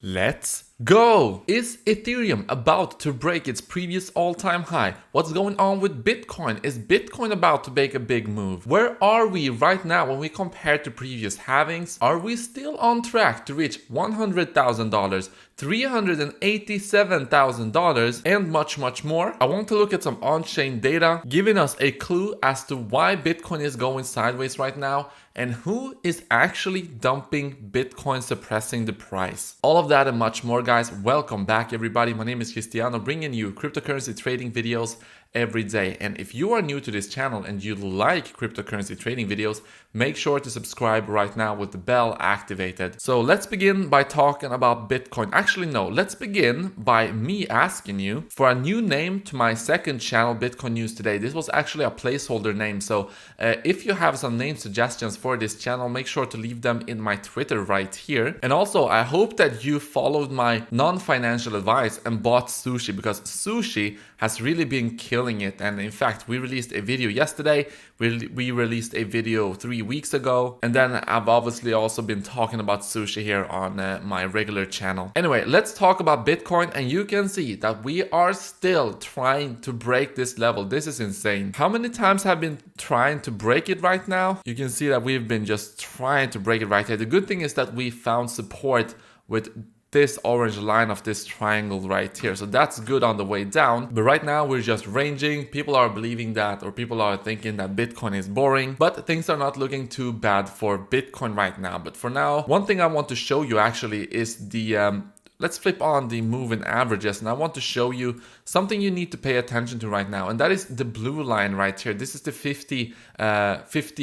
Let's go! Is Ethereum about to break its previous all-time high? What's going on with Bitcoin? Is Bitcoin about to make a big move? Where are we right now when we compare to previous halvings? Are we still on track to reach $100,000, $387,000, and much more? I want to look at some on-chain data, giving us a clue as to why Bitcoin is going sideways right now and who is actually dumping Bitcoin, suppressing the price. All of that and much more, guys. Welcome back, everybody. My name is Cristiano, bringing you cryptocurrency trading videos every day. And if you are new to this channel and you like cryptocurrency trading videos, make sure to subscribe right now with the bell activated. So let's begin by talking about Bitcoin. Actually, no, let's begin by me asking you for a new name to my second channel, Bitcoin News Today. This was actually a placeholder name. So if you have some name suggestions for this channel, make sure to leave them in my Twitter right here. And also, I hope that you followed my non-financial advice and bought Sushi, because Sushi has really been killing it. And in fact, we released a video yesterday. We released a video 3 weeks ago. And then I've obviously also been talking about Sushi here on my regular channel. Anyway, let's talk about Bitcoin. And you can see that we are still trying to break this level. This is insane. How many times have I been trying to break it right now? You can see that we've been just trying to break it right here. The good thing is that we found support with this orange line of this triangle right here. So that's good on the way down. But right now we're just ranging. People are believing that, or people are thinking that Bitcoin is boring, but things are not looking too bad for Bitcoin right now. But for now, one thing I want to show you actually is the let's flip on the moving averages, and I want to show you something you need to pay attention to right now, and that is the blue line right here. This is the 50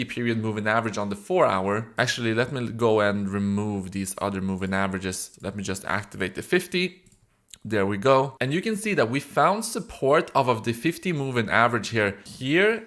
period moving average on the 4 hour. Actually, let me go and remove these other moving averages. Let me just activate the 50. There we go. And you can see that we found support of the 50 moving average here,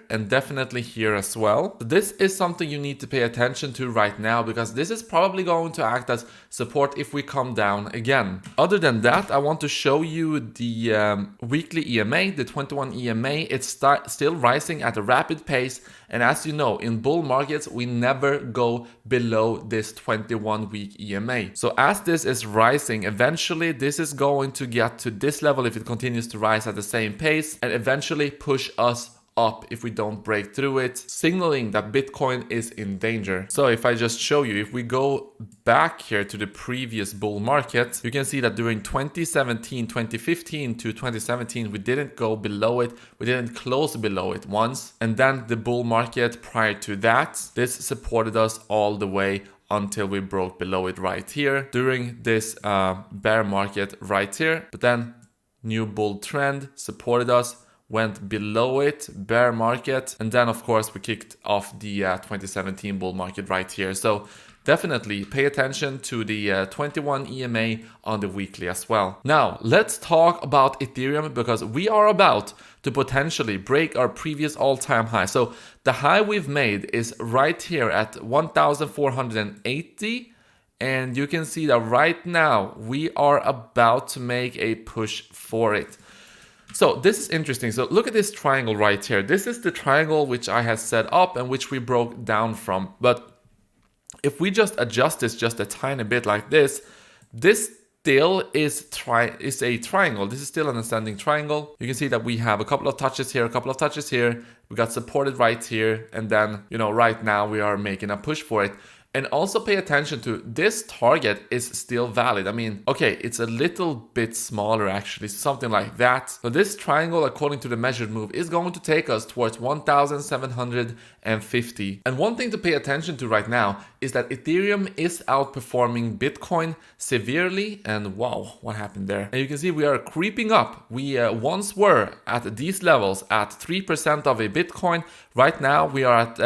and definitely here as well. So this is something you need to pay attention to right now, because this is probably going to act as support if we come down again. Other than that, I want to show you the weekly EMA, the 21 EMA. It's still rising at a rapid pace. And as you know, in bull markets, we never go below this 21-week EMA. So as this is rising, eventually this is going to get to this level if it continues to rise at the same pace, and eventually push us up if we don't break through it, signaling that Bitcoin is in danger. So if I just show you, if we go back here to the previous bull market, you can see that during 2017, 2015 to 2017, we didn't go below it. We didn't close below it once. And then the bull market prior to that, this supported us all the way until we broke below it right here during this bear market right here. But then new bull trend supported us, went below it, bear market, and then of course we kicked off the 2017 bull market right here. So definitely pay attention to the 21 EMA on the weekly as well. Now let's talk about Ethereum, because we are about to potentially break our previous all-time high. So the high we've made is right here at 1,480. And you can see that right now we are about to make a push for it. So this is interesting. So look at this triangle right here. This is the triangle which I had set up and which we broke down from. But if we just adjust this just a tiny bit like this, this still is a triangle. This is still an ascending triangle. You can see that we have a couple of touches here, a couple of touches here. We got supported right here. And then, right now we are making a push for it. And also pay attention to this target is still valid. I mean, okay, it's a little bit smaller actually, something like that. So this triangle, according to the measured move, is going to take us towards 1,750. And one thing to pay attention to right now is that Ethereum is outperforming Bitcoin severely. And wow, what happened there? And you can see we are creeping up. We once were at these levels at 3% of a Bitcoin. Right now we are at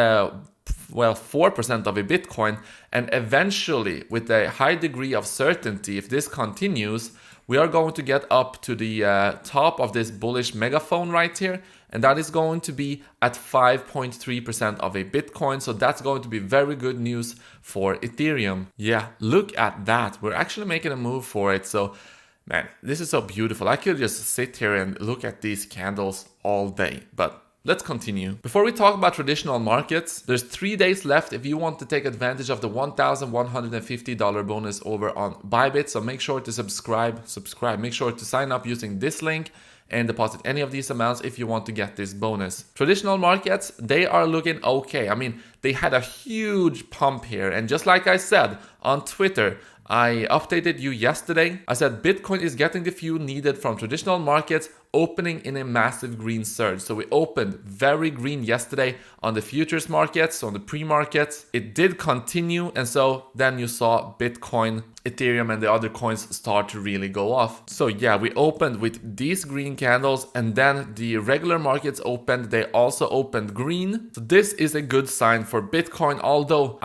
4% of a Bitcoin, and eventually with a high degree of certainty, if this continues, we are going to get up to the top of this bullish megaphone right here, and that is going to be at 5.3% of a Bitcoin. So that's going to be very good news for Ethereum. Yeah, look at that. We're actually making a move for it. So man, this is so beautiful. I could just sit here and look at these candles all day, but let's continue. Before we talk about traditional markets, there's 3 days left if you want to take advantage of the $1,150 bonus over on Bybit. So make sure to subscribe. Make sure to sign up using this link and deposit any of these amounts if you want to get this bonus. Traditional markets, they are looking okay. I mean, they had a huge pump here. And just like I said on Twitter, I updated you yesterday. I said Bitcoin is getting the fuel needed from traditional markets, opening in a massive green surge. So we opened very green yesterday on the futures markets, on the pre-markets. It did continue, and so then you saw Bitcoin, Ethereum, and the other coins start to really go off. So yeah, we opened with these green candles, and then the regular markets opened. They also opened green. So this is a good sign for Bitcoin, although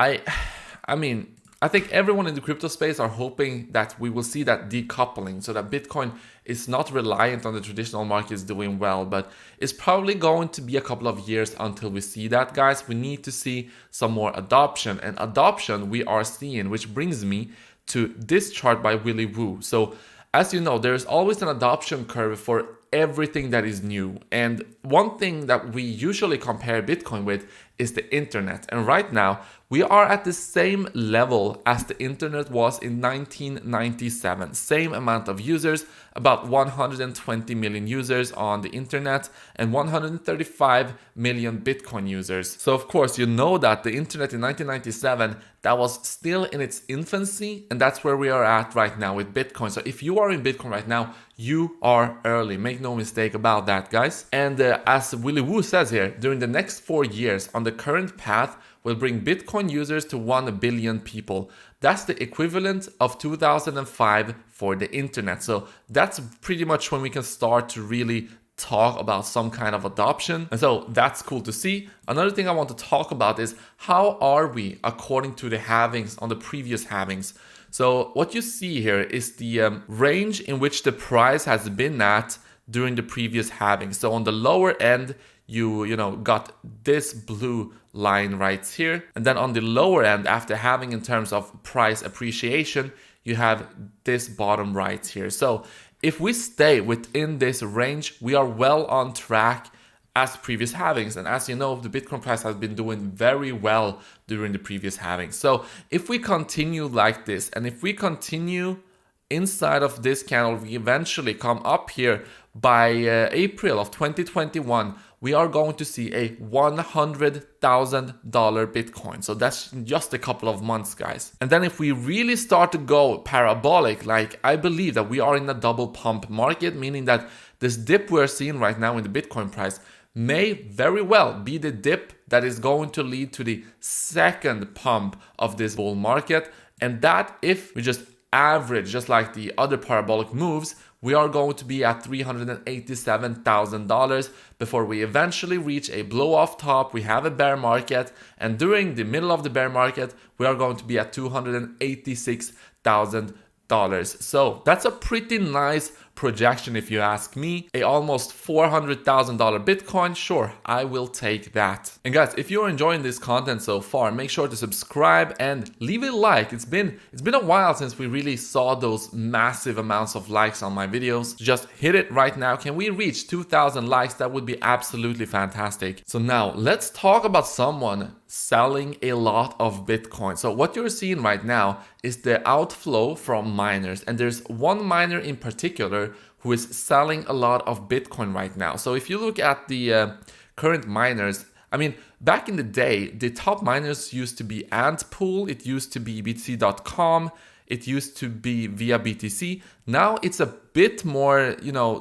I think everyone in the crypto space are hoping that we will see that decoupling so that Bitcoin is not reliant on the traditional markets doing well, but it's probably going to be a couple of years until we see that, guys. We need to see some more adoption, and adoption we are seeing, which brings me to this chart by Willy Woo. So as you know, there's always an adoption curve for everything that is new. And one thing that we usually compare Bitcoin with is the internet. And right now, we are at the same level as the internet was in 1997. Same amount of users, about 120 million users on the internet and 135 million Bitcoin users. So of course, you know that the internet in 1997, that was still in its infancy, and that's where we are at right now with Bitcoin. So if you are in Bitcoin right now, you are early. Make no mistake about that, guys. And as Willy Woo says here, during the next 4 years on the current path, will bring Bitcoin users to 1 billion people. That's the equivalent of 2005 for the internet. So that's pretty much when we can start to really talk about some kind of adoption. And so that's cool to see. Another thing I want to talk about is how are we according to the halvings on the previous halvings. So what you see here is the range in which the price has been at during the previous halving. So on the lower end, you got this blue line right here. And then on the lower end, after having in terms of price appreciation, you have this bottom right here. So if we stay within this range, we are well on track as previous halvings. And as you know, the Bitcoin price has been doing very well during the previous halvings. So if we continue like this, and if we continue inside of this candle, we eventually come up here by April of 2021, we are going to see a $100,000 Bitcoin. So that's just a couple of months, guys. And then if we really start to go parabolic, like I believe that we are in a double pump market, meaning that this dip we're seeing right now in the Bitcoin price may very well be the dip that is going to lead to the second pump of this bull market. And that, if we just average, just like the other parabolic moves, we are going to be at $387,000 before we eventually reach a blow off top. We have a bear market, and during the middle of the bear market, we are going to be at $286,000. So that's a pretty nice projection if you ask me. A almost $400,000 Bitcoin, sure, I will take that. And guys, if you're enjoying this content so far, make sure to subscribe and leave a like. It's been a while since we really saw those massive amounts of likes on my videos. Just hit it right now. Can we reach 2,000 likes? That would be absolutely fantastic. So now let's talk about someone selling a lot of Bitcoin. So what you're seeing right now is the outflow from miners, and there's one miner in particular who is selling a lot of Bitcoin right now. So if you look at the current miners, I mean, back in the day, the top miners used to be Antpool, it used to be BTC.com, it used to be via BTC. Now it's a bit more,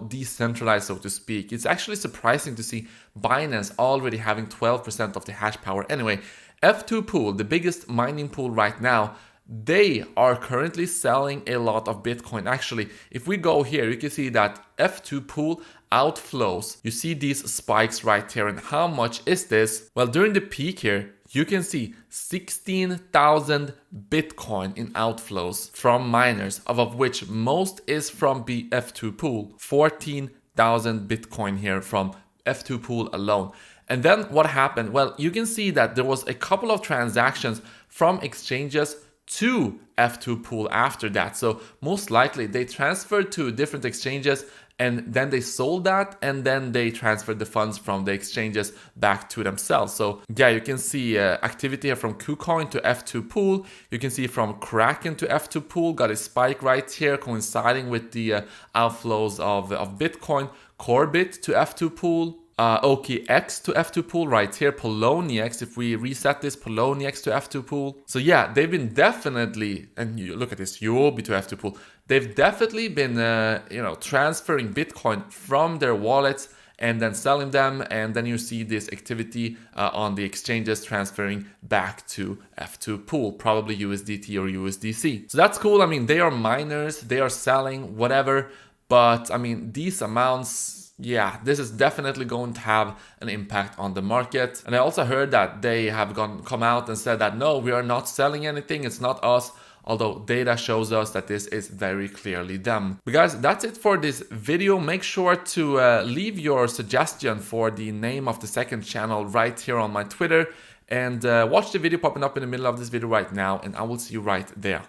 decentralized, so to speak. It's actually surprising to see Binance already having 12% of the hash power. Anyway, F2 Pool, the biggest mining pool right now, they are currently selling a lot of Bitcoin. Actually, if we go here, you can see that F2 Pool outflows. You see these spikes right here. And how much is this? Well, during the peak here, you can see 16,000 Bitcoin in outflows from miners, of which most is from F2 Pool. 14,000 Bitcoin here from F2 Pool alone. And then what happened? Well, you can see that there was a couple of transactions from exchanges to F2 Pool after that. So most likely they transferred to different exchanges and then they sold that, and then they transferred the funds from the exchanges back to themselves. So yeah, you can see activity here from KuCoin to F2 Pool. You can see from Kraken to F2 Pool, got a spike right here coinciding with the outflows of Bitcoin. Corebit to F2 Pool. OKX to F2 Pool right here, Poloniex, if we reset this, Poloniex to F2 Pool. So yeah, they've been definitely, and you look at this, Yobi to F2 Pool, they've definitely been, transferring Bitcoin from their wallets and then selling them, and then you see this activity on the exchanges transferring back to F2 Pool, probably USDT or USDC. So that's cool. I mean, they are miners, they are selling, whatever, but I mean, these amounts, yeah, this is definitely going to have an impact on the market. And I also heard that they have come out and said that no, we are not selling anything, it's not us, although data shows us that this is very clearly them. But guys, that's it for this video. Make sure to leave your suggestion for the name of the second channel right here on my Twitter, and watch the video popping up in the middle of this video right now, and I will see you right there.